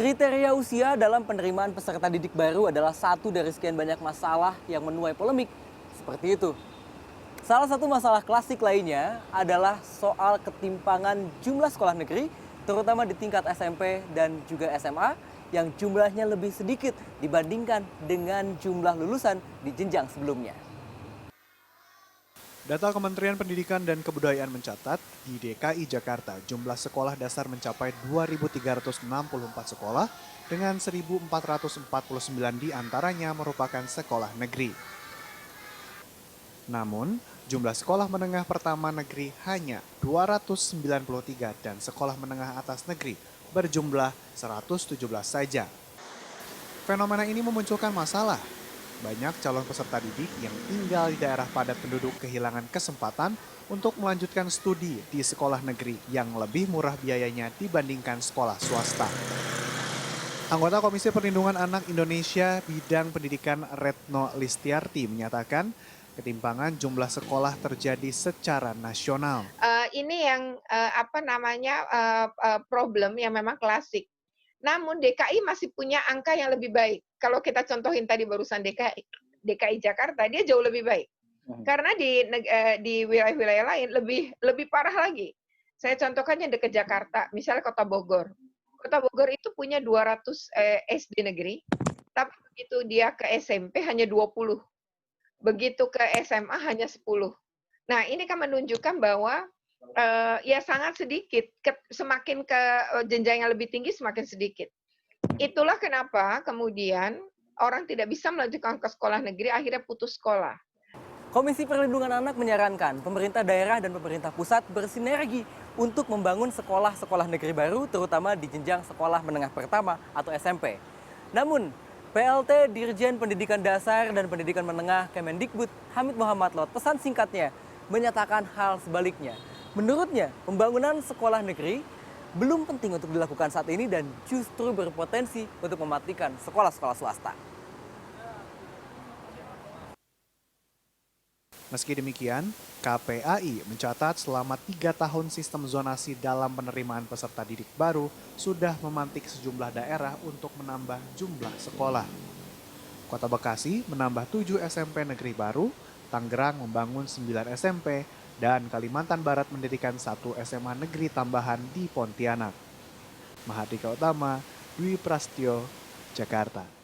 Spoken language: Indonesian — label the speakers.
Speaker 1: Kriteria usia dalam penerimaan peserta didik baru adalah satu dari sekian banyak masalah yang menuai polemik. Seperti itu. Salah satu masalah klasik lainnya adalah soal ketimpangan jumlah sekolah negeri, terutama di tingkat SMP dan juga SMA, yang jumlahnya lebih sedikit dibandingkan dengan jumlah lulusan di jenjang sebelumnya.
Speaker 2: Data Kementerian Pendidikan dan Kebudayaan mencatat, di DKI Jakarta jumlah sekolah dasar mencapai 2.364 sekolah dengan 1.449 diantaranya merupakan sekolah negeri. Namun, jumlah sekolah menengah pertama negeri hanya 293 dan sekolah menengah atas negeri berjumlah 117 saja. Fenomena ini memunculkan masalah. Banyak calon peserta didik yang tinggal di daerah padat penduduk kehilangan kesempatan untuk melanjutkan studi di sekolah negeri yang lebih murah biayanya dibandingkan sekolah swasta. Anggota Komisi Perlindungan Anak Indonesia bidang pendidikan Retno Listiarti menyatakan ketimpangan jumlah sekolah terjadi secara nasional.
Speaker 3: Ini yang problem yang memang klasik. Namun DKI masih punya angka yang lebih baik. Kalau kita contohin tadi barusan DKI Jakarta, dia jauh lebih baik. Karena di wilayah-wilayah lain lebih parah lagi. Saya contohkan yang dekat Jakarta, misalnya Kota Bogor. Kota Bogor itu punya 200 SD negeri, tapi begitu dia ke SMP hanya 20. Begitu ke SMA hanya 10. Nah, ini kan menunjukkan bahwa ya sangat sedikit, semakin ke jenjang yang lebih tinggi semakin sedikit. Itulah kenapa kemudian orang tidak bisa melanjutkan ke sekolah negeri, akhirnya putus sekolah.
Speaker 1: Komisi Perlindungan Anak menyarankan pemerintah daerah dan pemerintah pusat bersinergi untuk membangun sekolah-sekolah negeri baru, terutama di jenjang sekolah menengah pertama atau SMP. Namun, PLT Dirjen Pendidikan Dasar dan Pendidikan Menengah Kemendikbud Hamid Muhammad Lot pesan singkatnya menyatakan hal sebaliknya. Menurutnya, pembangunan sekolah negeri belum penting untuk dilakukan saat ini dan justru berpotensi untuk mematikan sekolah-sekolah swasta.
Speaker 2: Meski demikian, KPAI mencatat selama 3 tahun sistem zonasi dalam penerimaan peserta didik baru sudah memantik sejumlah daerah untuk menambah jumlah sekolah. Kota Bekasi menambah 7 SMP negeri baru, Tangerang membangun 9 SMP, dan Kalimantan Barat mendirikan 1 SMA negeri tambahan di Pontianak. Mahardika Utama, Dwi Prastyo, Jakarta.